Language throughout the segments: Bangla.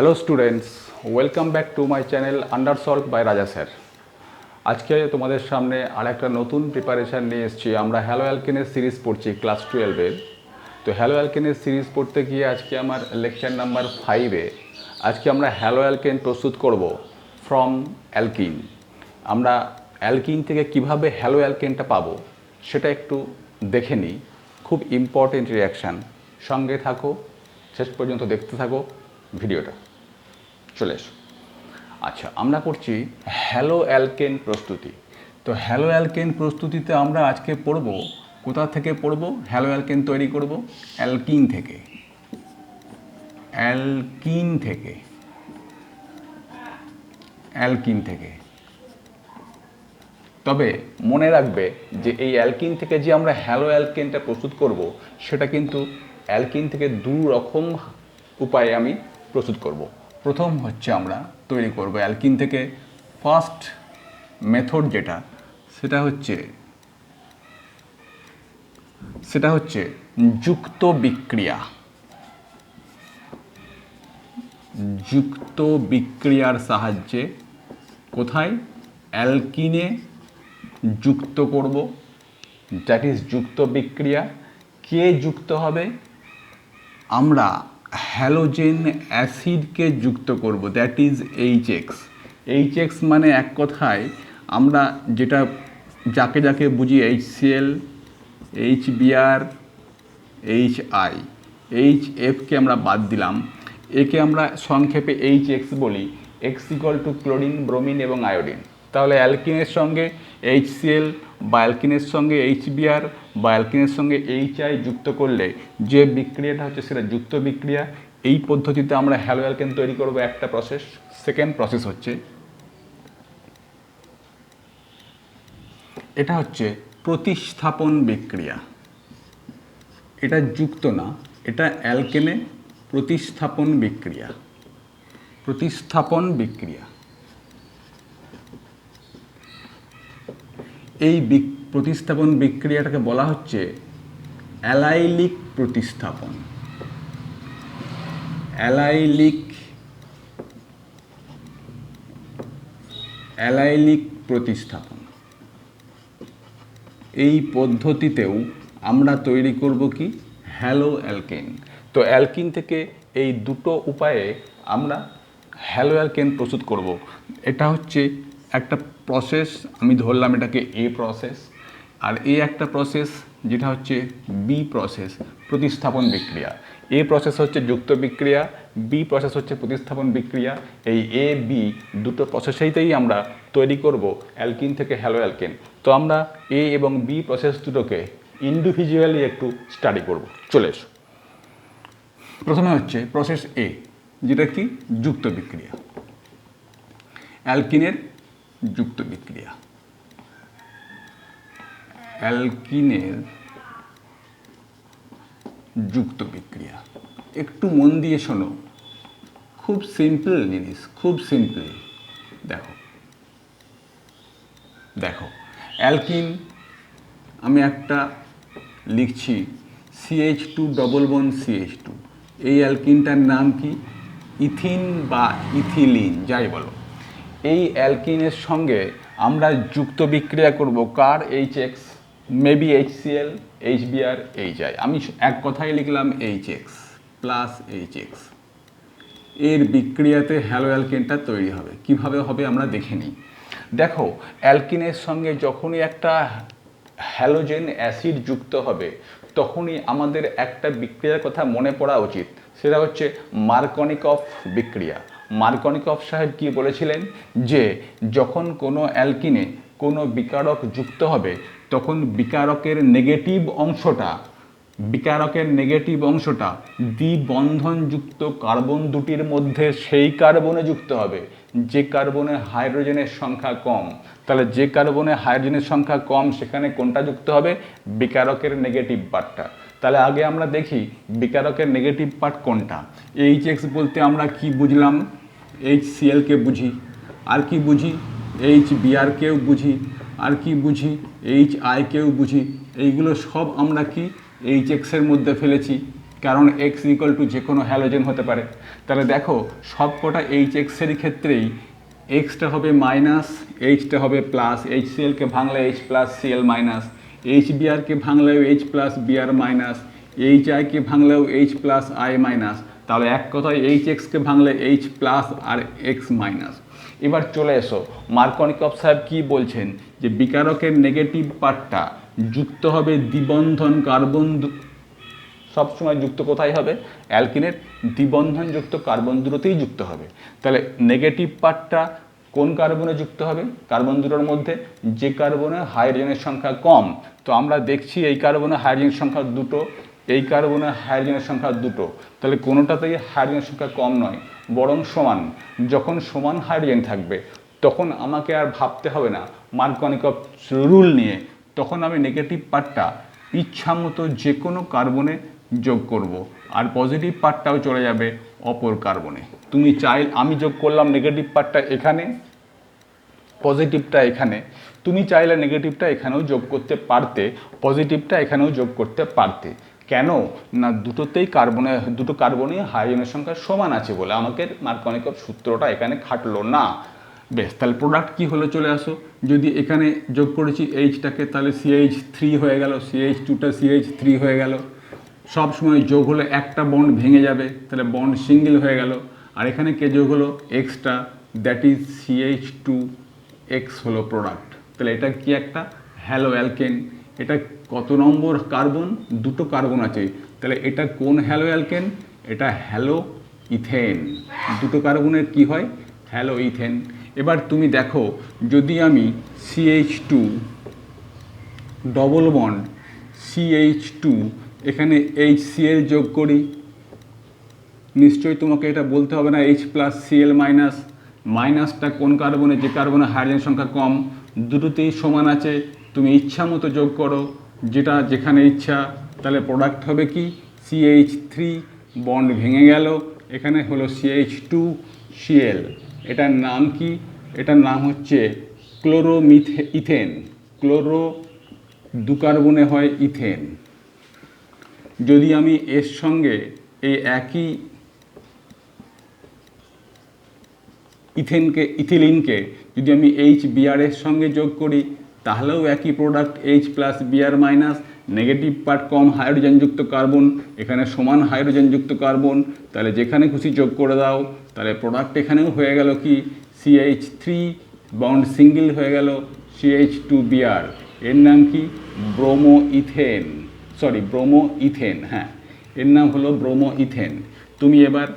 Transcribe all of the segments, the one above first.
Hello students, welcome back to my channel Undersolve by Raja sir. আজকে তোমাদের সামনে আর একটা নতুন প্রিপারেশান নিয়ে এসেছি। আমরা হ্যালো অ্যালকেনের সিরিজ পড়ছি ক্লাস 12-এর। তো হ্যালো অ্যালকেনের সিরিজ পড়তে গিয়ে আজকে আমার লেকচার নাম্বার 5-এ আজকে আমরা হ্যালো অ্যালকেন প্রস্তুত করব ফ্রম অ্যালকিন। আমরা অ্যালকিন থেকে কিভাবে হ্যালো অ্যালকেনটা পাবো সেটা একটু দেখে নিই। খুব ইম্পর্টেন্ট রিয়াকশান। সঙ্গে থাকো, শেষ পর্যন্ত দেখতে থাকো ভিডিওটা। চলে এসো। আচ্ছা, আমরা করছি হ্যালো অ্যালকেন প্রস্তুতি। তো হ্যালো অ্যালকেন প্রস্তুতিতে আমরা আজকে পড়ব, কোথা থেকে পড়ব? হ্যালো অ্যালকেন তৈরি করব অ্যালকিন থেকে। অ্যালকিন থেকে অ্যালকিন থেকে তবে মনে রাখবে যে এই অ্যালকিন থেকে যে আমরা হ্যালো অ্যালকেনটা প্রস্তুত করব সেটা কিন্তু অ্যালকিন থেকে দু রকম উপায়ে আমি প্রস্তুত করব। প্রথম হচ্ছে আমরা তৈরি করব অ্যালকিন থেকে ফার্স্ট মেথড যেটা সেটা হচ্ছে যুক্ত বিক্রিয়া। যুক্ত বিক্রিয়ার সাহায্যে কোথায়? অ্যালকিনে যুক্ত করব, দ্যাট ইজ যুক্ত বিক্রিয়া। কে যুক্ত হবে? আমরা হ্যালোজেন অ্যাসিডকে যুক্ত করব, দ্যাট ইজ এইচএক্স। এইচএক্স মানে এক কথায় আমরা যেটা যাকে যাকে বুঝি HCl, HBr, HI, HFকে আমরা বাদ দিলাম, একে আমরা সংক্ষেপে HX বলি। X = ক্লোরিন, ব্রোমিন এবং আয়োডিন। তাহলে অ্যালকিনের সঙ্গে HCl বা অ্যালকিনের সঙ্গে HBr বা অ্যালকিনের সঙ্গে HI যুক্ত করলে যে বিক্রিয়াটা হচ্ছে সেটা যুক্ত বিক্রিয়া। এই পদ্ধতিতে আমরা হ্যালো অ্যালকেন তৈরি করব, একটা প্রসেস। সেকেন্ড প্রসেস হচ্ছে এটা হচ্ছে প্রতিস্থাপন বিক্রিয়া। এটা যুক্ত না, এটা অ্যালকেনে প্রতিস্থাপন বিক্রিয়া। প্রতিস্থাপন বিক্রিয়া, এই প্রতিস্থাপন বিক্রিয়াটাকে বলা হচ্ছে অ্যালাইলিক প্রতিস্থাপন। অ্যালাইলিক প্রতিস্থাপন। এই পদ্ধতিতেও আমরা তৈরি করব কি? Hello alkane. তো অ্যালকিন থেকে এই দুটো উপায়ে আমরা হ্যালো অ্যালকেন প্রস্তুত করব। এটা হচ্ছে একটা প্রসেস, আমি ধরলাম এটাকে এ প্রসেস। আর একটা প্রসেস যেটা হচ্ছে বি প্রসেস, প্রতিস্থাপন বিক্রিয়া। এ প্রসেস হচ্ছে যুক্ত বিক্রিয়া, বি প্রসেস হচ্ছে প্রতিস্থাপন বিক্রিয়া। এই এ বি দুটো প্রসেসেইতেই আমরা তৈরি করব অ্যালকিন থেকে হ্যালো অ্যালকেন। তো আমরা এ এবং বি প্রসেস দুটোকে ইন্ডিভিজুয়ালি একটু স্টাডি করব। চলে এসো। প্রথমে হচ্ছে প্রসেস এ, যেটা কি? যুক্ত বিক্রিয়া। অ্যালকিনের যুক্ত বিক্রিয়া। অ্যালকিনের যুক্ত বিক্রিয়া একটু মন দিয়ে শোনো, খুব সিম্পল জিনিস, খুব সিম্পল। দেখো অ্যালকিন আমি একটা লিখছি CH2 ডবল বন্ড CH2। এই অ্যালকিনটার নাম কি? ইথিন বা ইথিলিন, যাই বলো। এই অ্যালকিনের সঙ্গে আমরা যুক্ত বিক্রিয়া করব কার? HX, maybe HCl, HBr, HI। আমি এক কথাই লিখলাম HX প্লাস HX। এর বিক্রিয়াতে হ্যালো অ্যালকেনটা তৈরি হবে। কিভাবে হবে আমরা দেখে নিই। দেখো, অ্যালকিনের সঙ্গে যখনই একটা হ্যালোজেন অ্যাসিড যুক্ত হবে তখনই আমাদের একটা বিক্রিয়ার কথা মনে পড়া উচিত, সেটা হচ্ছে মার্কনিকভ বিক্রিয়া। মার্কনিকভ সাহেব কি বলেছিলেন? যে যখন কোনো অ্যালকিনে কোনো বিকারক যুক্ত হবে তখন বিকারকের নেগেটিভ অংশটা দ্বিবন্ধনযুক্ত কার্বন দুটির মধ্যে সেই কার্বনে যুক্ত হবে যে কার্বনে হাইড্রোজেনের সংখ্যা কম। তাহলে যে কার্বনে হাইড্রোজেনের সংখ্যা কম সেখানে কোনটা যুক্ত হবে? বিকারকের নেগেটিভ পার্টটা। তাহলে আগে আমরা দেখি বিকারকের নেগেটিভ পার্ট কোনটা। HX বলতে আমরা কি বুঝলাম? HCl-কে বুঝি। আর কি বুঝি? HBr-কেও বুঝি। আর কি বুঝি? HI-কেও বুঝি। এইগুলো সব আমরা কি HX-এর মধ্যে ফেলেছি। কারণ এক্স ইকুয়াল টু যে কোনো হ্যালোজেন হতে পারে। তাহলে দেখো সব কটা এইচ এক্সের ক্ষেত্রেই এক্সটা হবে মাইনাস, এইচটা হবে প্লাস, এইচ সিএলকে ভাঙলে H plus CL minus, H বিআরকে ভাঙলেও H plus BR minus, H আইকে ভাঙলেও এইচ প্লাস আই মাইনাস। তাহলে এক কথায় এইচ এক্সকে ভাঙলে এইচ প্লাস আর এক্স মাইনাস। এবার চলে এসো মার্কনিকভ সাহেব কী বলছেন, যে বিকারকের নেগেটিভ পার্টটা যুক্ত হবে দ্বিবন্ধন কার্বন, সবসময় যুক্ত কোথায় হবে? অ্যালকিনের দ্বিবন্ধনযুক্ত কার্বন দুটোতেই যুক্ত হবে। তাহলে নেগেটিভ পার্টটা কোন কার্বনে যুক্ত হবে? কার্বন দুটোর মধ্যে যে কার্বনে হাইড্রোজেনের সংখ্যা কম। তো আমরা দেখছি এই কার্বনে হাইড্রোজেনের সংখ্যা দুটো, এই কার্বনে হাইড্রোজেনের সংখ্যা দুটো, তাহলে কোনোটাতেই হাইড্রোজেনের সংখ্যা কম নয়, বরং সমান। যখন সমান হাইড্রোজেন থাকবে তখন আমাকে আর ভাবতে হবে না মার্কনিকভ রুল নিয়ে, তখন আমি নেগেটিভ পার্টটা ইচ্ছামতো যে কোনো কার্বনে যোগ করব, আর পজিটিভ পার্টটাও চলে যাবে অপর কার্বনে। তুমি চাই, আমি যোগ করলাম নেগেটিভ পার্টটা এখানে, পজিটিভটা এখানে, তুমি চাইলে নেগেটিভটা এখানেও যোগ করতে পারতে, পজিটিভটা এখানেও যোগ করতে পারতে। কেন না? দুটোতেই কার্বনে, দুটো কার্বনে হাইড্রোজেনের সংখ্যা সমান আছে বলে আমাকে মার্কনিকভ সূত্রটা এখানে খাটলো না। বেশ, তাহলে প্রোডাক্ট কী হলো চলে আসো। যদি এখানে যোগ করেছি এইচটাকে, তাহলে CH3 হয়ে গেল, CH2টা CH3 হয়ে গেল। সব সময় যোগ হলে একটা বন্ড ভেঙে যাবে, তাহলে বন্ড সিঙ্গেল হয়ে গেল। আর এখানে কে যোগ হলো? এক্সটা, দ্যাট ইজ CH2X হলো প্রোডাক্ট। তাহলে এটা কি একটা হ্যালো অ্যালকেন। এটা কত নম্বর কার্বন? দুটো কার্বন আছে, তাহলে এটা কোন হ্যালো অ্যালকেন? এটা হ্যালো ইথেন। দুটো কার্বনের কি হয়? Haloethane. এবার তুমি দেখো, যদি আমি CH2 ডবল বন্ড CH2 এখানে HCl যোগ করি, নিশ্চয়ই তোমাকে এটা বলতে হবে না H প্লাস Cl মাইনাস। মাইনাসটা কোন কার্বনে? যে কার্বনে হাইড্রোজেন সংখ্যা কম। দুটোতেই সমান আছে, তুমি ইচ্ছা মতো যোগ করো, যেটা যেখানে ইচ্ছা। তাহলে প্রোডাক্ট হবে কি? CH3, বন্ড ভেঙে গেল, এখানে হলো CH2Cl। এটার নাম কি? এটার নাম হচ্ছে ইথেন। ক্লোরো দু কার্বনে হয় ইথেন। যদি আমি এর সঙ্গে এই একই ইথিলিনকে যদি আমি HBr এর সঙ্গে যোগ করি, তাহলেও একই product H plus Br minus. Negative part কম হাইড্রোজেনযুক্ত কার্বন, এখানে সমান হাইড্রোজেনযুক্ত কার্বন, তাহলে যেখানে খুশি যোগ করে দাও। তাহলে প্রোডাক্ট এখানেও হয়ে গেল কি? CH3, বন্ড সিঙ্গেল হয়ে গেল CH2Br। এর নাম কি? Bromo ethane. ব্রোমো ইথেন, হ্যাঁ, এর নাম হলো ব্রোমো ইথেন। তুমি এবার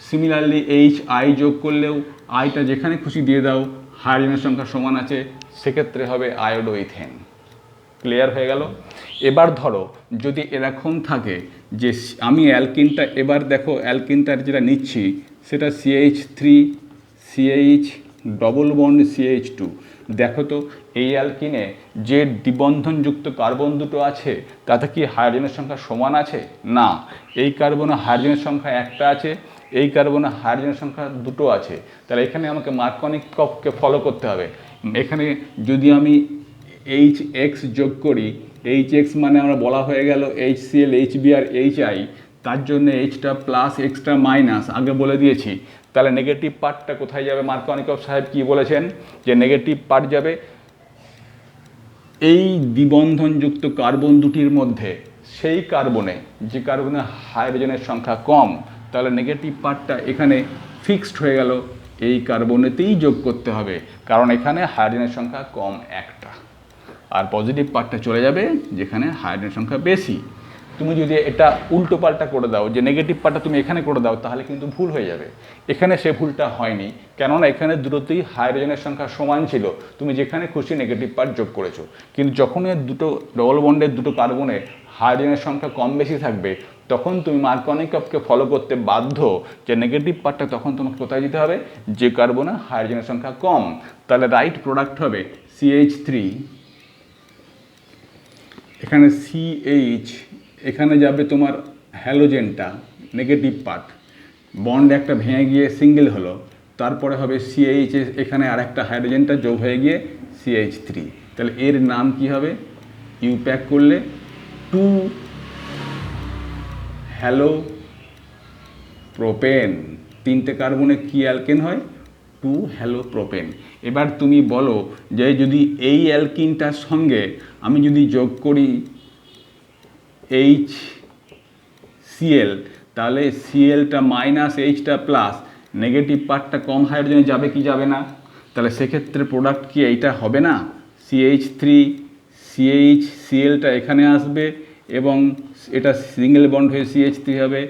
সিমিলারলি HI যোগ করলেও আইটা যেখানে খুশি দিয়ে দাও, হাইড্রোজেনের সংখ্যা সমান আছে, সেক্ষেত্রে হবে আয়োডো ইথেন। ক্লিয়ার হয়ে গেল? এবার ধরো যদি এরকম থাকে যে আমি অ্যালকিনটা, এবার দেখো অ্যালকিনটার যেটা নিচ্ছি সেটা CH3 CH double bond CH2। দেখো তো এই অ্যালকিনে যে দ্বিবন্ধনযুক্ত কার্বন দুটো আছে তাতে কি হাইড্রোজেনের সংখ্যা সমান আছে? না, এই কার্বনে হাইড্রোজেনের সংখ্যা একটা আছে, এই কার্বনে হাইড্রোজেনের সংখ্যা দুটো আছে। তাহলে এখানে আমাকে মার্কনিকভকে ফলো করতে হবে। এখানে যদি আমি HX যোগ করি, HX মানে আমরা বলা হয়ে গেল HCl HBr HI, তার জন্য এইচটা প্লাস এক্সটা মাইনাস, আগে বলে দিয়েছি। তাহলে নেগেটিভ পার্টটা কোথায় যাবে? মার্কনিকভ সাহেব কি বলেছেন যে নেগেটিভ পার্ট যাবে এই দ্বিবন্ধনযুক্ত কার্বন দুটির মধ্যে সেই কার্বনে যে কার্বনে হাইড্রোজেনের সংখ্যা কম। তাহলে নেগেটিভ পার্টটা এখানে ফিক্সড হয়ে গেল, এই কার্বনেতেই যোগ করতে হবে, কারণ এখানে হাইড্রোজেনের সংখ্যা কম একটা। আর পজিটিভ পার্টটা চলে যাবে যেখানে হাইড্রোজেনের সংখ্যা বেশি। তুমি যদি এটা উল্টো পাল্টা করে দাও, যে নেগেটিভ পার্টটা তুমি এখানে করে দাও, তাহলে কিন্তু ভুল হয়ে যাবে। এখানে সে ভুলটা হয়নি, কেননা এখানে দুটোতেই হাইড্রোজেনের সংখ্যা সমান ছিল, তুমি যেখানে খুশি নেগেটিভ পার্ট যোগ করেছো। কিন্তু যখন দুটো ডবল বন্ডের দুটো কার্বনে হাইড্রোজেনের সংখ্যা কম বেশি থাকবে, তখন তুমি মার্কনিকভকে ফলো করতে বাধ্য, যে নেগেটিভ পার্টটা তখন তোমাকে কোথায় দিতে হবে? যে কার্বনে হাইড্রোজেনের সংখ্যা কম। তাহলে রাইট প্রোডাক্ট হবে CH3, এখানে CH, এখানে যাবে তোমার হ্যালোজেনটা নেগেটিভ পার্ট, বন্ড একটা ভেঙে গিয়ে সিঙ্গেল হলো, তারপরে হবে CH, এখানে আর একটা হাইড্রোজেনটা যোগ হয়ে গিয়ে CH3। তাহলে এর নাম কি হবে? ইউ প্যাক করলে 2 হ্যালো প্রোপেন। 3টে কার্বনে কি অ্যালকেন হয়? 2 হ্যালো প্রোপেন। এবার তুমি বলো যে যদি এই অ্যালকিনটার সঙ্গে আমি যদি যোগ করি HCl, তাহলে সিএলটা মাইনাস এইচটা প্লাস, নেগেটিভ পার্টটা কম হাইড্রোজেনে যাবে কি যাবে না? তাহলে সেক্ষেত্রে প্রোডাক্ট কি এইটা হবে না? CH3 CH সিএলটা এখানে আসবে এবং এটা সিঙ্গেল বন্ড হয়ে CH3 হবে,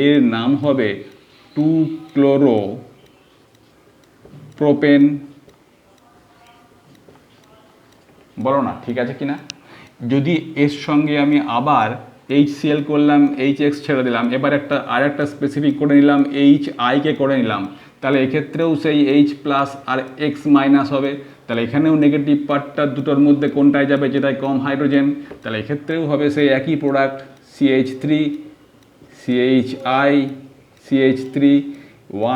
এর নাম হবে 2 ক্লোরো প্রোপেন। বলো না ঠিক আছে কিনা? যদি এর সঙ্গে আমি আবার HCl করলাম, HX ছেড়ে দিলাম, এবার আরেকটা স্পেসিফিক করে নিলাম, HI কে করে নিলাম, তাহলে এক্ষেত্রেও সেই H প্লাস আর X মাইনাস হবে। তাহলে এখানেও নেগেটিভ পার্টটা দুটোর মধ্যে কোনটায় যাবে? যেটায় কম হাইড্রোজেন। তাহলে এক্ষেত্রেও হবে সেই একই প্রোডাক্ট, CH3 CHI CH3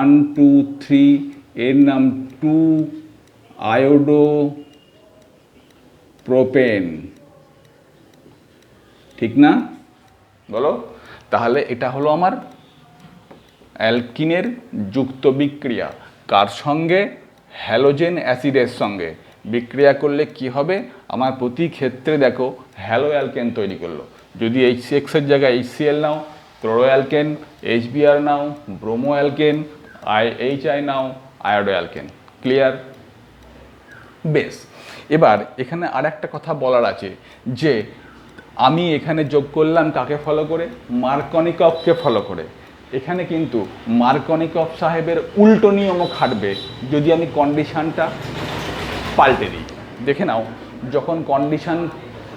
1 2 3, এর নাম 2 আয়োডো প্রোপেন। ঠিক না? বলো। তাহলে এটা হলো আমার অ্যালকিনের যুক্ত বিক্রিয়া। কার সঙ্গে? হ্যালোজেন অ্যাসিডের সঙ্গে বিক্রিয়া করলে কি হবে? আমার প্রতি ক্ষেত্রে দেখো হ্যালো অ্যালকেন তৈরি করলো। যদি HCX এর জায়গায় HCl নাও, ক্লোরো অ্যালকেন, HBr নাও, ব্রোমো অ্যালকেন, HI নাও, আয়োডো অ্যালকেন। ক্লিয়ার? বেশ, এবার এখানে আর একটা কথা বলার আছে যে আমি এখানে যোগ করলাম কাকে ফলো করে? মার্কনিকভকে ফলো করে। এখানে কিন্তু মার্কনিকভ সাহেবের উল্টো নিয়মও খাটবে যদি আমি কন্ডিশনটা পাল্টে দিই। দেখে নাও যখন কন্ডিশন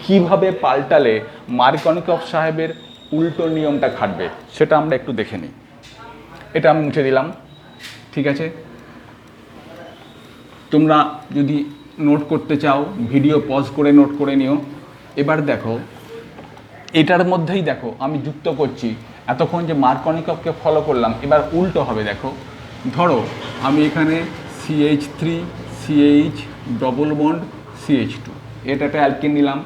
কিভাবে পাল্টালে মার্কনিকভ সাহেবের উল্টো নিয়মটা খাটবে সেটা আমরা একটু দেখে নিই। এটা আমি মুছে দিলাম, ঠিক আছে? তোমরা যদি নোট করতে চাও ভিডিও পজ করে নোট করে নিও। এবার দেখো এটার মধ্যেই দেখো আমি যুক্ত করছি, এতক্ষণ যে মার্কনিকভকে ফলো করলাম এবার উল্টো হবে। দেখো ধরো আমি এখানে CH3 CH double bond CH2, এটা একটা অ্যালকেন নিলাম,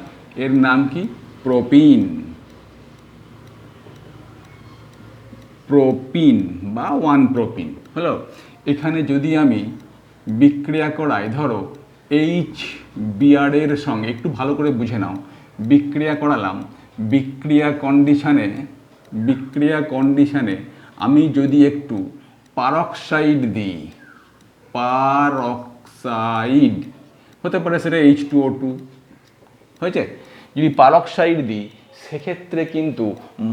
এর নাম কি? প্রোপিন। প্রোপিন বা 1 প্রোপিন হলো। এখানে যদি আমি বিক্রিয়া করাই, ধরো HBr এর সঙ্গে, একটু ভালো করে বুঝে নাও, বিক্রিয়া করালাম, বিক্রিয়া কন্ডিশনে আমি যদি একটু পারক্সাইড দিই, পারক্সাইড হতে পারে সেটা H2O2 হয়েছে, যদি পারক্সাইড দিই সেক্ষেত্রে কিন্তু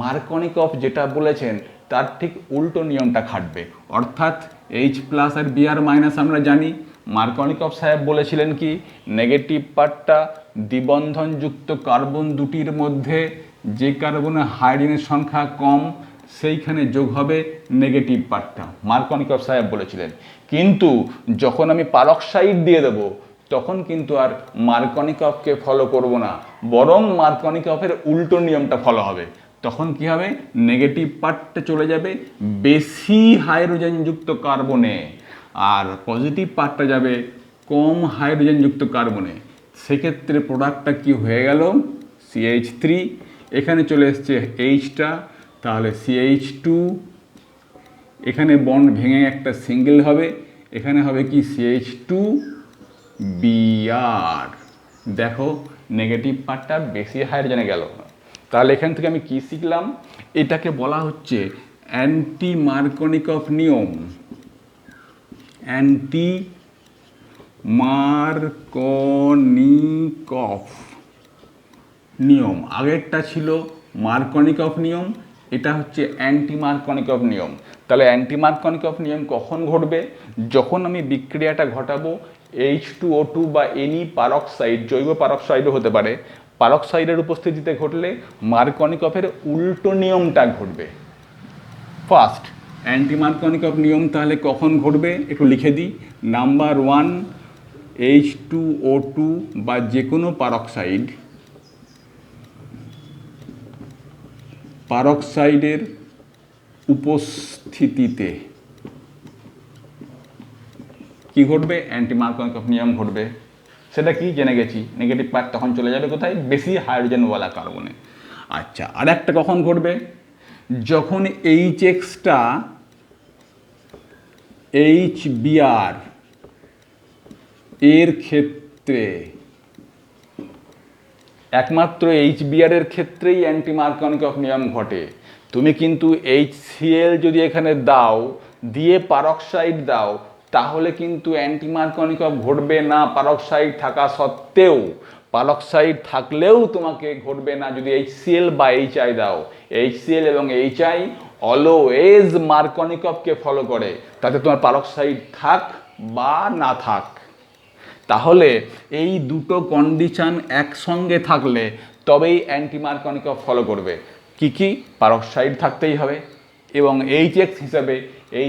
মার্কনিকভ যেটা বলেছেন তার ঠিক উল্টো নিয়মটা খাটবে। অর্থাৎ H প্লাস আর Br মাইনাস আমরা জানি, মার্কনিকভ সাহেব বলেছিলেন কি? নেগেটিভ পার্টটা দ্বিবন্ধনযুক্ত কার্বন দুটির মধ্যে যে কার্বনে হাইড্রোজেনের সংখ্যা কম সেইখানে যোগ হবে নেগেটিভ পার্টটা, মার্কনিকভ সাহেব বলেছিলেন। কিন্তু যখন আমি পারক্সাইড দিয়ে দেবো তখন কিন্তু আর মার্কনিকভকে ফলো করব না, বরং মার্কনিকভের উল্টো নিয়মটা ফলো হবে। তখন কি হবে? নেগেটিভ পার্টটা চলে যাবে বেশি হাইড্রোজেনযুক্ত কার্বনে আর পজিটিভ পার্টটা যাবে কম হাইড্রোজেনযুক্ত কার্বনে। সেক্ষেত্রে প্রোডাক্টটা কি হয়ে গেল? CH3, এখানে চলে এসছে Hটা, তাহলে CH2, এখানে বন্ড ভেঙে একটা সিঙ্গেল হবে, এখানে হবে কি? CH2 Br। দেখো নেগেটিভ পার্টটা বেশি হাইড্রোজেনে গেল। তাহলে এখান থেকে আমি কি শিখলাম? এটাকে বলা হচ্ছে অ্যান্টি মার্কনিকভ নিয়ম। অ্যান্টি মার্কনিকভ নিয়ম। আগেরটা ছিল মার্কনিকভ নিয়ম, এটা হচ্ছে অ্যান্টি মার্কনিকভ নিয়ম। তাহলে অ্যান্টি মার্কনিকভ নিয়ম কখন ঘটবে? যখন আমি বিক্রিয়াটা ঘটাবো H2O2 বা এনি পারক্সাইড, জৈব পারক্সাইডও হতে পারে, পারক্সাইডের উপস্থিতিতে ঘটলে মার্কনিকভের উল্টো নিয়মটা ঘটবে। ফার্স্ট অ্যান্টি মার্কনিকভ নিয়ম তাহলে কখন ঘটবে একটু লিখে দিই। নাম্বার 1, H2O2 বা যে কোনো পারক্সাইডের উপস্থিতিতে কি ঘটবে? অ্যান্টি মার্কনিকভ নিয়ম ঘটবে। সেটা কি জেনে গেছি, নেগেটিভ পার্ট তখন চলে যাবে কোথায়? বেশি হাইড্রোজেনওয়ালা কার্বনে। আচ্ছা, আর একটা কখন ঘটবে? যখন এইচএক্সটা এইচবিআর এর ক্ষেত্রে, একমাত্র এইচবিআর এর ক্ষেত্রেই অ্যান্টি মার্কনিকফ নিয়ম ঘটে। তুমি কিন্তু HCl যদি এখানে দাও, দিয়ে পারক্সাইড দাও, তাহলে কিন্তু অ্যান্টি মার্কনিকফ ঘটবে না পারক্সাইড থাকা সত্ত্বেও। পারক্সাইড থাকলেও তোমাকে ঘটবে না যদি HCl বা HI দাও। HCl এবং HI অলওয়েজ মার্কনিকফকে ফলো করে, তাতে তোমার পারক্সাইড থাক বা না থাক। তাহলে এই দুটো কন্ডিশন একসঙ্গে থাকলে তবেই অ্যান্টি মার্কনিকফ ফলো করবে। কি কি? পারক্সাইড থাকতেই হবে এবং এইচএক্স হিসাবে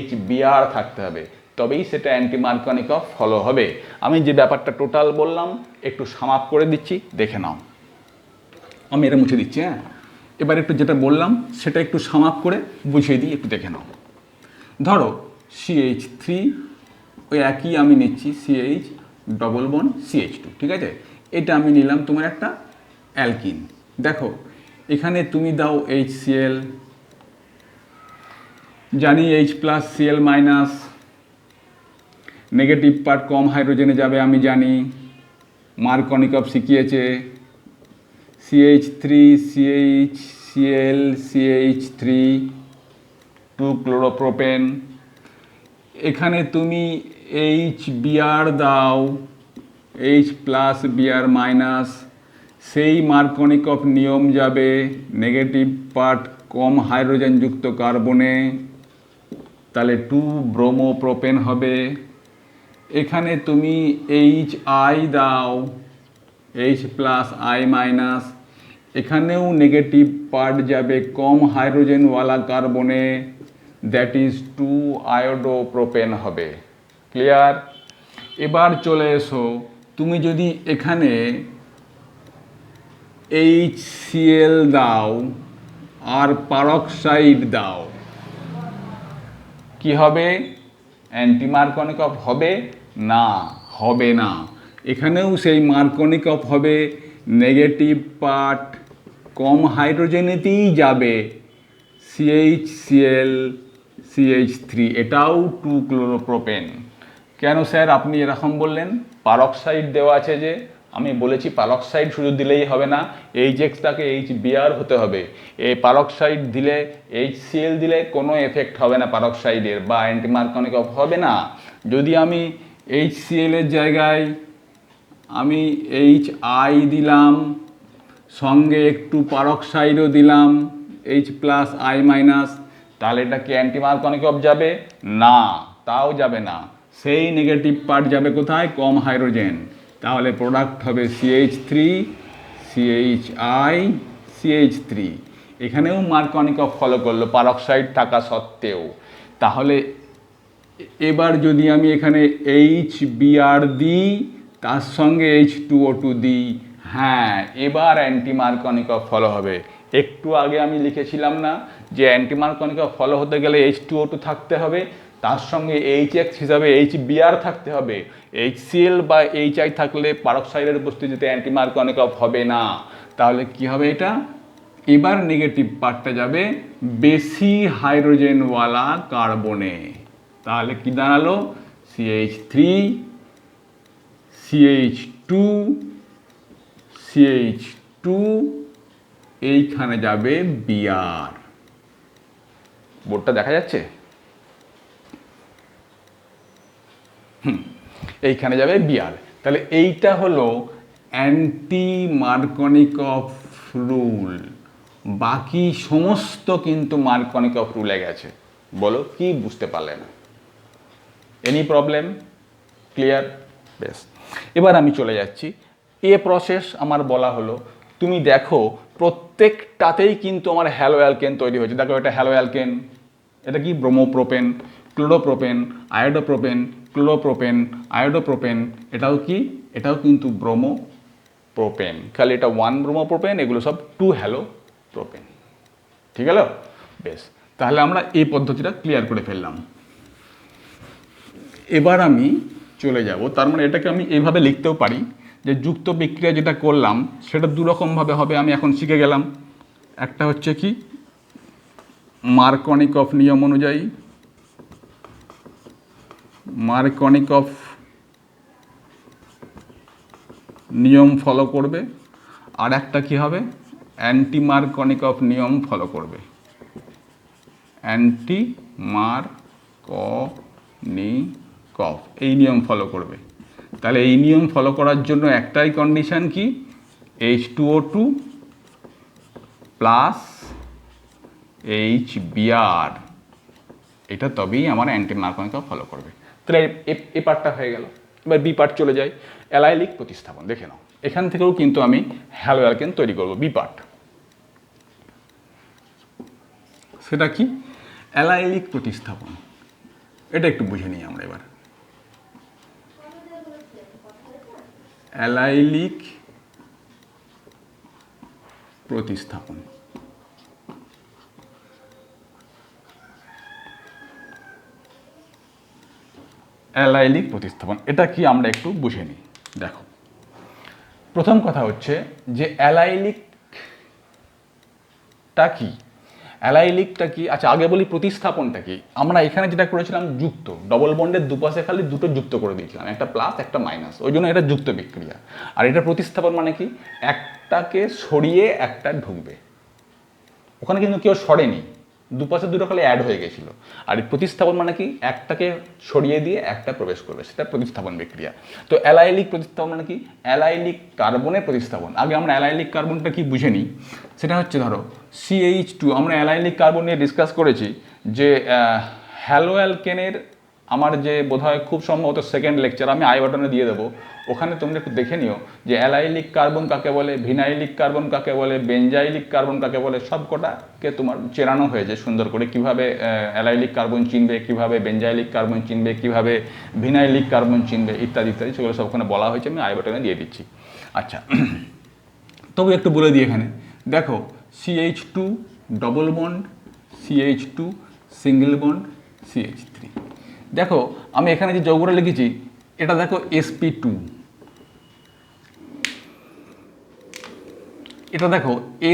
HBr থাকতে হবে, তবেই সেটা অ্যান্টি মার্কনিকফ ফলো হবে। আমি যে ব্যাপারটা টোটাল বললাম একটু সামাপ করে দিচ্ছি, দেখে নাও। আমি এটা মুছে দিচ্ছি। হ্যাঁ, এবার একটু যেটা বললাম সেটা একটু সামাপ করে বুঝিয়ে দিই, একটু দেখে নাও। ধরো CH3, ওই একই আমি নিচ্ছি CH ডবল বন্ড CH2, ঠিক আছে? এটা আমি নিলাম তোমার একটা অ্যালকিন। দেখো এখানে তুমি দাও HCl, জানি H+Cl-, নেগেটিভ পার্ট কম হাইড্রোজেনে যাবে আমি জানি, মার্কনিকফ শিখিয়েছে। CH3 CHCl CH3 2 ক্লোরোপ্রোপেন, এখানে তুমি HBr দাও, H+Br-, সেই মার্কনিকফ নিয়ম যাবে নেগেটিভ পার্ট কম হাইড্রোজেনযুক্ত কার্বনে, তাহলে 2 ব্রোমোপ্রোপেন হবে। এখানে তুমি HI দাও, H+I-, এখানেও নেগেটিভ পার্ট যাবে কম হাইড্রোজেনওয়ালা কার্বনে, দ্যাট ইজ 2 আয়োডোপ্রোপেন হবে। ক্লিয়ার? এবার চলে এসো, তুমি যদি এখানে HCl দাও আর পারক্সাইড দাও, কি হবে? অ্যান্টি মার্কনিকফ হবে না? হবে না। এখানেও সেই মার্কনিকফ হবে, নেগেটিভ পার্ট কম হাইড্রোজেনেতেই যাবে, CHCl CH3, এটাও 2 ক্লোরোপ্রোপেন। কেন স্যার আপনি এরকম বললেন? পারক্সাইড দেওয়া আছে যে। আমি বলেছি পারক্সাইড শুধু দিলেই হবে না, এইচএক্সটাকে HBr হতে হবে। এই পারক্সাইড দিলে, HCl দিলে কোনো এফেক্ট হবে না পারক্সাইডের, বা অ্যান্টি মার্কনিকফ হবে না। যদি আমি HCl এর জায়গায় আমি HI দিলাম, সঙ্গে একটু পারক্সাইডও দিলাম H+I-, তাহলে এটা কি অ্যান্টি মার্কনিকফ যাবে? না, তাও যাবে না। সেই নেগেটিভ পার্ট যাবে কোথায়? কম হাইড্রোজেন। তাহলে প্রোডাক্ট হবে CH3 CHI CH3। এখানেও মার্কনিকফ ফলো করলো পারক্সাইড থাকা সত্ত্বেও। তাহলে এবার যদি আমি এখানে HBr দিই, তার সঙ্গে H2O2 দিই, হ্যাঁ এবার অ্যান্টি মার্কনিকফ ফলো হবে। একটু আগে আমি লিখেছিলাম না যে অ্যান্টি মার্কনিকফ ফলো হতে গেলে H2O2 থাকতে হবে, তার সঙ্গে HX হিসাবে HBr থাকতে হবে। HCl বা HI থাকলে পারক্সাইডের উপস্থিতিতে অ্যান্টি মার্কনিকফ হবে না। তাহলে কি হবে এটা? এবার নেগেটিভ পার্টটা যাবে বেশি হাইড্রোজেনওয়ালা কার্বনে। তাহলে কি দাঁড়ালো? CH3 CH2 CH2, এইখানে যাবে Br। বোর্ডটা দেখা যাচ্ছে? এইখানে যাবে Br। তাহলে এইটা হলো অ্যান্টি মার্কনিকফ রুল। বাকি সমস্ত কিন্তু মার্কনিকফ রুলে গেছে। বলো কি বুঝতে পারলে না? Any problem? ক্লিয়ার? বেশ, এবার আমি চলে যাচ্ছি। এ প্রসেস আমার বলা হলো। তুমি দেখো প্রত্যেকটাতেই কিন্তু আমার হ্যালো অ্যালকেন তৈরি হয়েছে। দেখো এটা হ্যালো অ্যালকেন, এটা কি? ব্রোমোপ্রোপেন, ক্লোরোপ্রোপেন, আয়োডোপ্রোপেন, ক্লোরোপ্রোপেন, আয়োডোপ্রোপেন, এটাও কি? এটাও কিন্তু ব্রোমোপ্রোপেন। খালি এটা 1 ব্রোমোপ্রোপেন, এগুলো সব 2 হ্যালো প্রোপেন। ঠিক হলো? বেশ, তাহলে আমরা এই পদ্ধতিটা ক্লিয়ার করে ফেললাম। এবার আমি চলে যাব, তার মানে এটাকে আমি এইভাবে লিখতেও পারি যে যুক্ত বিক্রিয়া যেটা করলাম সেটা দুরকমভাবে হবে। আমি এখন শিখে গেলাম। একটা হচ্ছে কি মার্কনিকফ নিয়ম অনুযায়ী, মার্কনিকফ নিয়ম ফলো করবে, আর একটা কী হবে, অ্যান্টি মার্কনিকফ নিয়ম ফলো করবে, অ্যান্টি মার্কনিকফ এই নিয়ম ফলো করবে। তাহলে এই নিয়ম ফলো করার জন্য একটাই কন্ডিশন কি, H2O2 প্লাস HBr, এটা তবেই আমার অ্যান্টি মার্কনিকফ ফলো করবে। তাহলে এ পার্টটা হয়ে গেল। এবার বি পার্ট চলে যাই, অ্যালাইলিক প্রতিস্থাপন দেখে নাও। এখান থেকেও কিন্তু আমি হ্যালো অ্যালকেন তৈরি করব, বি পার্ট। সেটা কি, অ্যালাইলিক প্রতিস্থাপন, এটা একটু বুঝে নিই আমরা এবার। অ্যালাইলিক প্রতিস্থাপন, অ্যালাইলিক প্রতিস্থাপন এটা কি আমরা একটু বুঝে নিই। দেখো, প্রথম কথা হচ্ছে যে অ্যালাইলিকটা কি, অ্যালাইলিকটা কি, আচ্ছা আগে বলি প্রতিস্থাপনটা কি। আমরা এখানে যেটা করেছিলাম যুক্ত, ডবল বন্ডের দুপাশে খালি দুটো যুক্ত করে দিয়েছিলাম, একটা প্লাস একটা মাইনাস, ওই জন্য এটা যুক্ত বিক্রিয়া। আর এটা প্রতিস্থাপন মানে কি, একটাকে সরিয়ে একটা ঢুকবে, ওখানে কিন্তু কেউ সরেনি, দুপাশে দুটো খালি অ্যাড হয়ে গেছিলো। আর প্রতিস্থাপন মানে কি, একটাকে সরিয়ে দিয়ে একটা প্রবেশ করবে, সেটা প্রতিস্থাপন বিক্রিয়া। তো অ্যালাইলিক প্রতিস্থাপন মানে কি, অ্যালাইলিক কার্বনের প্রতিস্থাপন। আগে আমরা অ্যালাইলিক কার্বনটা কি বুঝে নিই। সেটা হচ্ছে ধরো CH2, আমরা অ্যালাইলিক কার্বন নিয়ে ডিসকাস করেছি যে হ্যালো অ্যালকেনের আমার যে বোধহয় খুব সম্ভবত সেকেন্ড লেকচার, আমি আই বাটনে দিয়ে দেবো, ওখানে তোমরা একটু দেখে নিও যে অ্যালাইলিক কার্বন কাকে বলে, ভিনাইলিক কার্বন কাকে বলে, বেঞ্জাইলিক কার্বন কাকে বলে, সব কটাকে তোমার চেনানো হয়েছে সুন্দর করে, কিভাবে অ্যালাইলিক কার্বন চিনবে, কিভাবে বেঞ্জাইলিক কার্বন চিনবে, কিভাবে ভিনাইলিক কার্বন চিনবে, ইত্যাদি ইত্যাদি, সেগুলো সব ওখানে বলা হয়েছে, আমি আই বাটনে দিয়ে দিচ্ছি। আচ্ছা, তবে একটু বলে দিই এখানে, দেখো CH2 double bond, CH2 single bond, CH3। দেখো আমি এখানে যে যৌগটা লিখেছি এটা দেখো sp2, এটা দেখো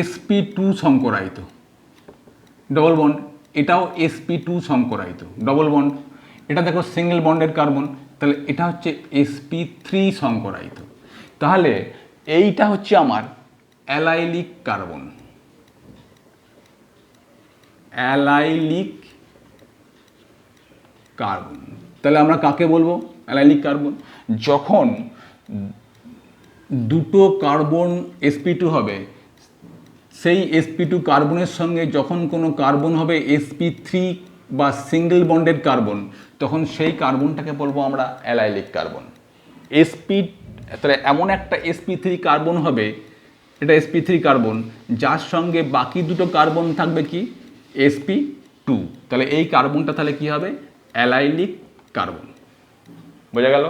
sp2 সংকরায়িত ডবল বন্ড, এটাও sp2 সংকরায়িত ডবল বন্ড। এটা দেখো সিঙ্গেল বন্ডের কার্বন, তাহলে এটা হচ্ছে sp3 সংকরায়িত। তাহলে এইটা হচ্ছে আমার অ্যালাইলিক কার্বন, অ্যালাইলিক কার্বন। তাহলে আমরা কাকে বলবো অ্যালাইলিক কার্বন, যখন দুটো কার্বন sp2 হবে, সেই sp2 কার্বনের সঙ্গে যখন কোনো কার্বন হবে sp3 বা সিঙ্গেল বন্ডেড কার্বন, তখন সেই কার্বনটাকে বলবো আমরা অ্যালাইলিক কার্বন। তাহলে এমন একটা sp3 কার্বন হবে, এটা sp3 কার্বন, যার সঙ্গে বাকি দুটো কার্বন থাকবে কি sp2, তাহলে এই কার্বনটা তাহলে কি হবে অ্যালাইলিক কার্বন। বোঝা গেল,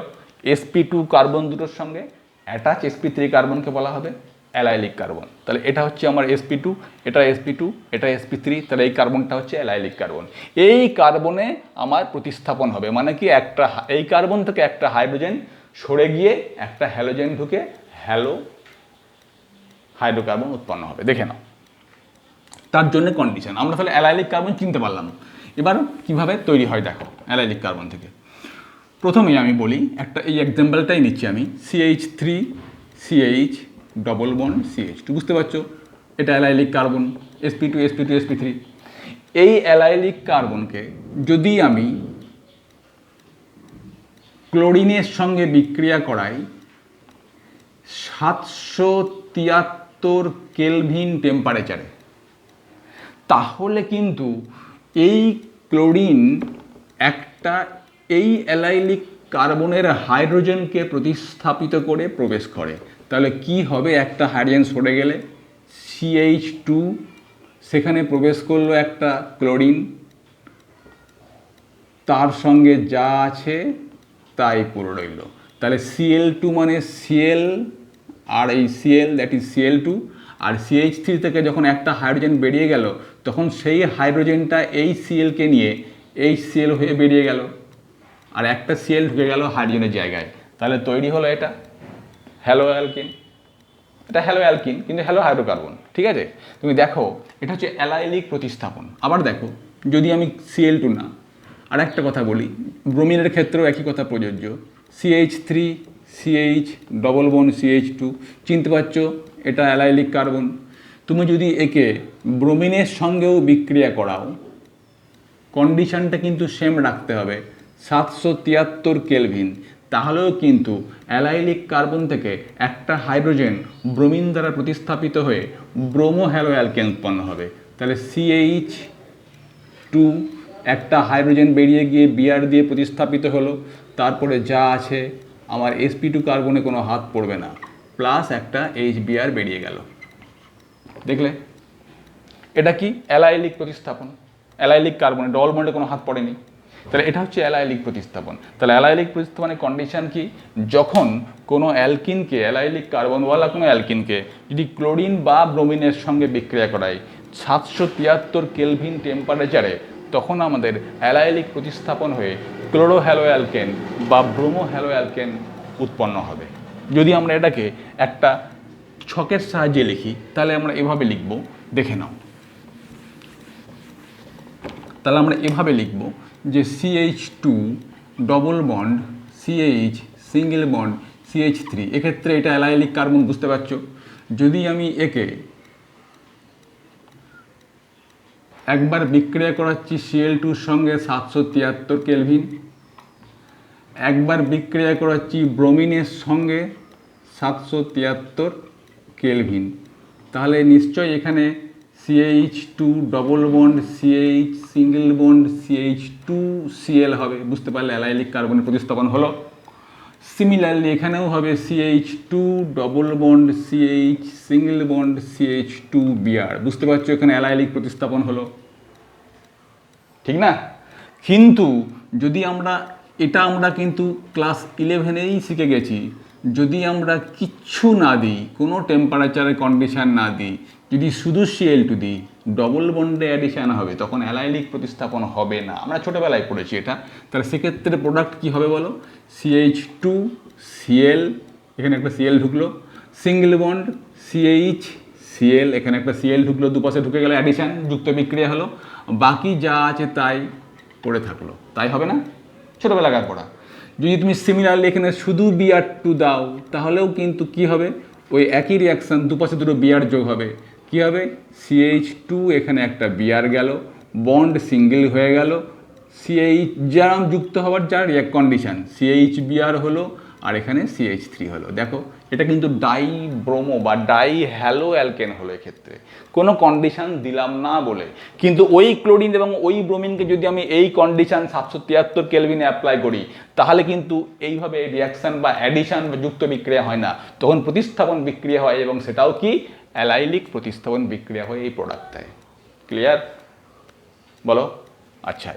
sp2 কার্বন দুটোর সঙ্গে অ্যাটাচ sp3 কার্বনকে বলা হবে অ্যালাইলিক কার্বন। তাহলে এটা হচ্ছে আমার sp2, এটা sp2, এটা sp3, তাহলে এই কার্বনটা হচ্ছে অ্যালাইলিক কার্বন। এই কার্বনে আমার প্রতিস্থাপন হবে, মানে কি একটা এই কার্বন থেকে একটা হাইড্রোজেন সরে গিয়ে একটা হ্যালোজেন ঢুকে হ্যালো হাইড্রোকার্বন উৎপন্ন হবে। দেখে নাও, তার জন্য কন্ডিশন আমরা তাহলে অ্যালাইলিক কার্বন চিনতে পারলাম। এবার কিভাবে তৈরি হয় দেখো অ্যালাইলিক কার্বন থেকে। প্রথমেই আমি বলি একটা, এই এক্সাম্পলটাই নিচ্ছি আমি, CH3 CH double bond CH2, বুঝতে পারছো এটা allylic carbon, sp2 sp2 sp3। এই অ্যালাইলিক কার্বনকে যদি আমি ক্লোরিনের সঙ্গে বিক্রিয়া করাই 773 কেলভিন টেম্পারেচারে, তাহলে কিন্তু এই ক্লোরিন একটা এই অ্যালাইলিক কার্বনের হাইড্রোজেনকে প্রতিস্থাপিত করে প্রবেশ করে। তাহলে কি হবে, একটা হাইড্রোজেন সরে গেলে CH2 সেখানে প্রবেশ করলো একটা ক্লোরিন, তার সঙ্গে যা আছে তাই পড়ে রইল। তাহলে Cl2 মানে Cl, আর এই Cl that is Cl2, R CH3 থেকে যখন একটা হাইড্রোজেন বেরিয়ে গেল, তখন সেই হাইড্রোজেনটা এই Clকে নিয়ে এই Cl হয়ে বেরিয়ে গেল, আর একটা Cl ঢুকে গেল হাইড্রোজেনের জায়গায়, তাহলে তৈরি হলো এটা হ্যালো অ্যালকেন। এটা হ্যালো অ্যালকিন কিন্তু হ্যালো হাইড্রোকার্বন, ঠিক আছে। তুমি দেখো এটা হচ্ছে অ্যালাইলিক প্রতিস্থাপন। আবার দেখো যদি আমি Cl2 না, আর একটা কথা বলি, ব্রোমিনের ক্ষেত্রেও একই কথা প্রযোজ্য। CH3 CH double bond CH2, চিনতে পারছো এটা অ্যালাইলিক কার্বন। তুমি যদি একে ব্রোমিনের সঙ্গেও বিক্রিয়া করাও, কন্ডিশনটা কিন্তু সেম রাখতে হবে 773 কেলভিন, তাহলেও কিন্তু অ্যালাইলিক কার্বন থেকে একটা হাইড্রোজেন ব্রোমিন দ্বারা প্রতিস্থাপিত হয়ে ব্রোমো হ্যালো অ্যালকেন উৎপন্ন হবে। তাহলে CH2 একটা হাইড্রোজেন বেরিয়ে গিয়ে Br দিয়ে প্রতিস্থাপিত হলো, তারপরে যা আছে আমার sp2 কার্বনে কোনো হাত পড়বে না, প্লাস একটা HBr বেরিয়ে গেল। দেখলে এটা কি অ্যালাইলিক প্রতিস্থাপন, অ্যালাইলিক কার্বনে ডবল বন্ডে কোনো হাত পড়েনি। তাহলে এটা হচ্ছে অ্যালাইলিক প্রতিস্থাপন। তাহলে অ্যালাইলিক প্রতিস্থাপনের কন্ডিশন কি, যখন কোনো অ্যালকিনকে, অ্যালাইলিক কার্বনওয়ালা কোনো অ্যালকিনকে যদি ক্লোরিন বা ব্রোমিনের সঙ্গে বিক্রিয়া করায় 773 কেলভিন টেম্পারেচারে, তখন আমাদের অ্যালাইলিক প্রতিস্থাপন হয়ে ক্লোরো হ্যালো অ্যালকেন বা ব্রোমো হ্যালো অ্যালকেন উৎপন্ন হবে। যদি আমরা এটাকে একটা ছকের সাহায্যে লিখি তাহলে আমরা এভাবে লিখব, দেখে নাও। তাহলে আমরা এভাবে লিখব যে CH2 double bond CH single bond CH3, এক্ষেত্রে এটা অ্যালাইলিক কার্বন, বুঝতে পারছো। যদি আমি একে একবার বিক্রিয়া করাচ্ছি Cl2 সঙ্গে 773 কেলভিন, একবার বিক্রিয়া করাচ্ছি ব্রোমিনের সঙ্গে 773 কেলভিন, তাহলে নিশ্চয়ই এখানে CH2 double bond CH single bond CH2Cl হবে, বুঝতে পারলে অ্যালাইলিক কার্বনের প্রতিস্থাপন হলো। সিমিলারলি এখানেও হবে CH2 double bond CH single bond CH2Br, বুঝতে পারছো এখানে অ্যালাইলিক প্রতিস্থাপন হলো, ঠিক না। কিন্তু যদি আমরা কিন্তু ক্লাস 11-এই শিখে গেছি, যদি আমরা কিচ্ছু না দিই, কোনো টেম্পারেচারের কন্ডিশান না দিই, যদি শুধু Cl2 দিই, ডবল বন্ডে অ্যাডিশান হবে, তখন অ্যালাইলিক প্রতিস্থাপন হবে না। আমরা ছোটোবেলায় পড়েছি এটা। তাহলে সেক্ষেত্রে প্রোডাক্ট কী হবে বলো, CH2Cl, এখানে একটা Cl ঢুকলো, সিঙ্গেল বন্ড CHCl, এখানে একটা Cl ঢুকলো, দুপাশে ঢুকে গেলে অ্যাডিশান, যুক্ত বিক্রিয়া হলো, বাকি যা আছে তাই পড়ে থাকলো, তাই হবে না, ছোটোবেলাকার পড়া। যদি তুমি সিমিলারলি এখানে শুধু Br2 দাও, তাহলেও কিন্তু কি হবে, ওই একই রিয়াকশান, দুপাশে দুটো Br যোগ হবে, কি হবে CH2, এখানে একটা Br গেল, বন্ড সিঙ্গেল হয়ে গেল, CH যার যুক্ত হওয়ার যার কন্ডিশান CHBr হলো, আর এখানে CH3 হলো। দেখো এটা কিন্তু ডাই ব্রোমো বা ডাই হ্যালো অ্যালকেন হলো এক্ষেত্রে, কোনো কন্ডিশান দিলাম না বলে। কিন্তু ওই ক্লোরিন এবং ওই ব্রোমিনকে যদি আমি এই কন্ডিশান 773 কেলভিনে অ্যাপ্লাই করি, তাহলে কিন্তু এইভাবে রিয়াকশান বা অ্যাডিশান বা যুক্ত বিক্রিয়া হয় না, তখন প্রতিস্থাপন বিক্রিয়া হয়, এবং সেটাও কি অ্যালাইলিক প্রতিস্থাপন বিক্রিয়া হয় এই প্রোডাক্ট দেয়। ক্লিয়ার বলো? আচ্ছা,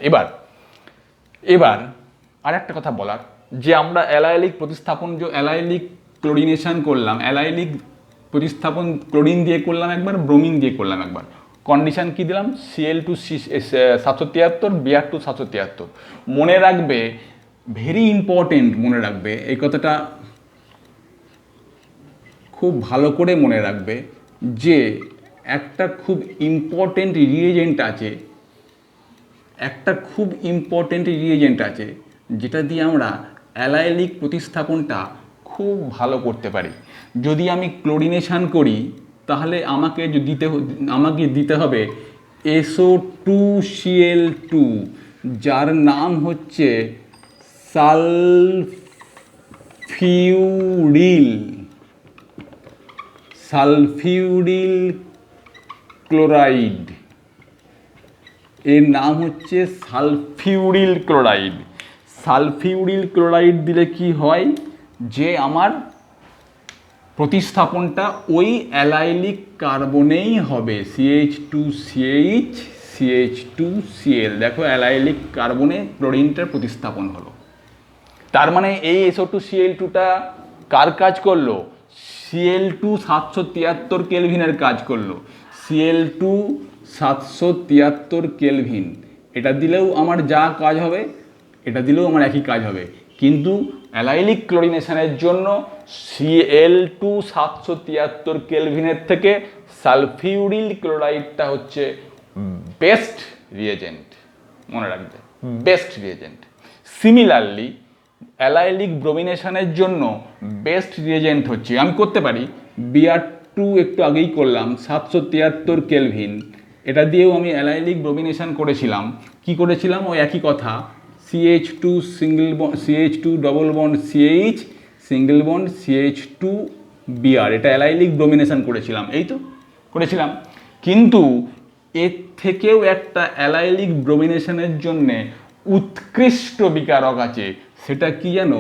এবার আর একটা কথা বলার, যে আমরা অ্যালাইলিক প্রতিস্থাপন যে অ্যালাইলিক ক্লোরিনেশন করলাম, অ্যালাইলিক প্রতিস্থাপন ক্লোরিন দিয়ে করলাম একবার, ব্রোমিন দিয়ে করলাম একবার, কন্ডিশন কি দিলাম, Cl2 773, Br2 773। মনে রাখবে, ভেরি ইম্পর্টেন্ট, মনে রাখবে এই কথাটা, খুব ভালো করে মনে রাখবে যে একটা খুব ইম্পর্টেন্ট রিয়েজেন্ট আছে, যেটা দিয়ে আমরা অ্যালাইলিক প্রতিস্থাপনটা খুব ভালো করতে পারি। যদি আমি ক্লোরিনেশন করি, তাহলে আমাকে দিতে হবে SO2Cl2, যার নাম হচ্ছে সালফিউরিল ক্লোরাইড, এর নাম হচ্ছে সালফিউরিল ক্লোরাইড। সালফিউরিল ক্লোরাইড দিলে কি হয়, যে আমার প্রতিস্থাপনটা ওই অ্যালাইলিক কার্বনেই হবে, CH2CH CH2Cl। দেখো অ্যালাইলিক কার্বনে ক্লোরিনটার প্রতিস্থাপন হলো। তার মানে এই SO2Cl2টা কার কাজ করলো, Cl2 773 কেলভিনের কাজ করলো। Cl2 773 কেলভিন, এটা দিলেও আমার যা কাজ হবে, এটা দিলেও আমার একই কাজ হবে, কিন্তু অ্যালাইলিক ক্লোরিনেশনের জন্য Cl2 773 কেলভিনের থেকে সালফিউরিল ক্লোরাইডটা হচ্ছে বেস্ট রিয়েজেন্ট, মনে রাখবে, বেস্ট রিয়েজেন্ট। সিমিলারলি অ্যালাইলিক ব্রোমিনেশনের জন্য বেস্ট রিয়েজেন্ট হচ্ছে, আমি করতে পারি Br2, একটু আগেই করলাম 773 কেলভিন, এটা দিয়েও আমি অ্যালাইলিক ব্রোমিনেশন করেছিলাম। কি করেছিলাম? ওই একই কথা, CH2 single bond, CH2 double bond CH single bond CH2 Br, এটা অ্যালাইলিক ব্রোমিনেশন করেছিলাম, এই তো করেছিলাম। কিন্তু এর থেকেও একটা অ্যালাইলিক ব্রোমিনেশনের জন্যে উৎকৃষ্ট বিকারক আছে, সেটা কি জানো?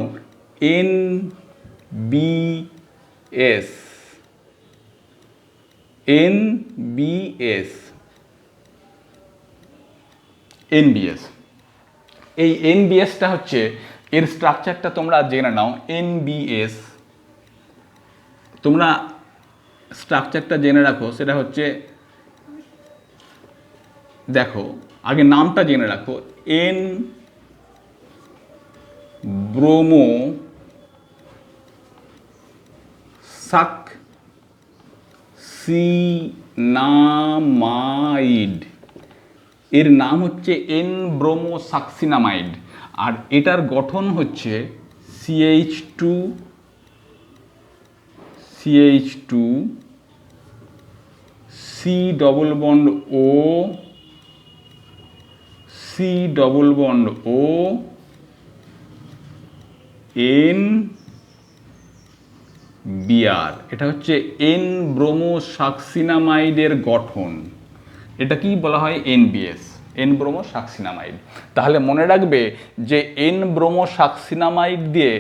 NBS। এই NBSটা হচ্ছে, এর স্ট্রাকচারটা তোমরা জেনে নাও। NBS তোমরা স্ট্রাকচারটা জেনে রাখো, সেটা হচ্ছে, দেখো আগে নামটা জেনে রাখো, N ব্রোমো সাকসিনামাইড, এর নাম হচ্ছে N ব্রোমো সাকসিনামাইড। আর এটার গঠন হচ্ছে CH2 C double bond O C double bond O N Br, এটা হচ্ছে N ব্রোমো সাকসিনামাইডের গঠন। এটা কি বলা হয়? NBS, N bromo succinimide. তাহলে মনে রাখবে যে N ব্রোমো সাকসিনামাইড দিয়ে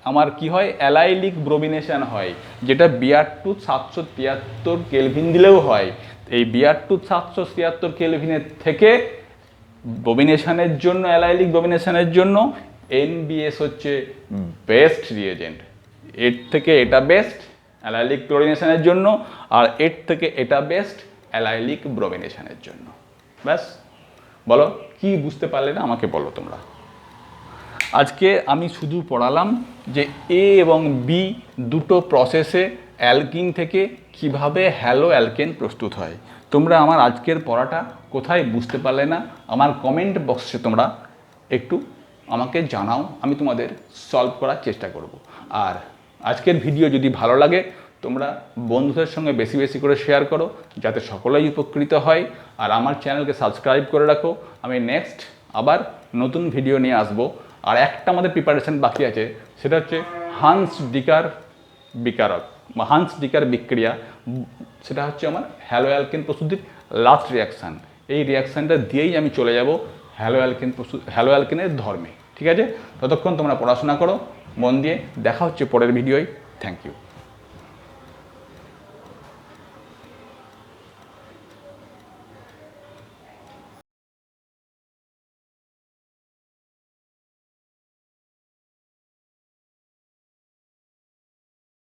আমার কি হয়? অ্যালাইলিক ব্রোমিনেশন হয়, যেটা Br2 773 কেলভিন দিলেও হয়। এই Br2 773 কেলভিনের থেকে ব্রোমিনেশনের জন্য, অ্যালাইলিক ব্রোমিনেশনের জন্য NBS হচ্ছে বেস্ট রিয়েজেন্ট। এর থেকে এটা বেস্ট অ্যালাইলিক ক্লোরিনেশনের জন্য, আর এর থেকে এটা বেস্ট অ্যালাইলিক ব্রোমিনেশনের জন্য। ব্যাস, বলো কি বুঝতে পারলে না আমাকে বলো তোমরা। আজকে আমি শুধু পড়ালাম যে A এবং B দুটো প্রসেসে অ্যালকিন থেকে কিভাবে হ্যালো অ্যালকেন প্রস্তুত হয়। তোমরা আমার আজকের পড়াটা কোথায় বুঝতে পারলে না, আমার কমেন্ট বক্সে তোমরা একটু আমাকে জানাও, আমি তোমাদের সলভ করার চেষ্টা করব। আর আজকের ভিডিও যদি ভালো লাগে, তোমরা বন্ধুদের সঙ্গে বেশি বেশি করে শেয়ার করো, যাতে সকলেই উপকৃত হয়। আর আমার চ্যানেলকে সাবস্ক্রাইব করে রাখো। আমি নেক্সট আবার নতুন ভিডিও নিয়ে আসবো। আর একটা আমাদের প্রিপারেশন বাকি আছে, সেটা হচ্ছে হান্স ডিকার বিকারক বা হান্স ডিকার বিক্রিয়া। সেটা হচ্ছে আমার হ্যালো অ্যালকেন প্রস্তুতির লাস্ট রিয়াকশান। এই রিয়াকশানটা দিয়েই আমি চলে যাব হ্যালো অ্যালকেনের ধর্মে। ঠিক আছে, ততক্ষণ তোমরা পড়াশোনা করো মন দিয়ে। দেখা হচ্ছে পরের ভিডিওয়। Thank you.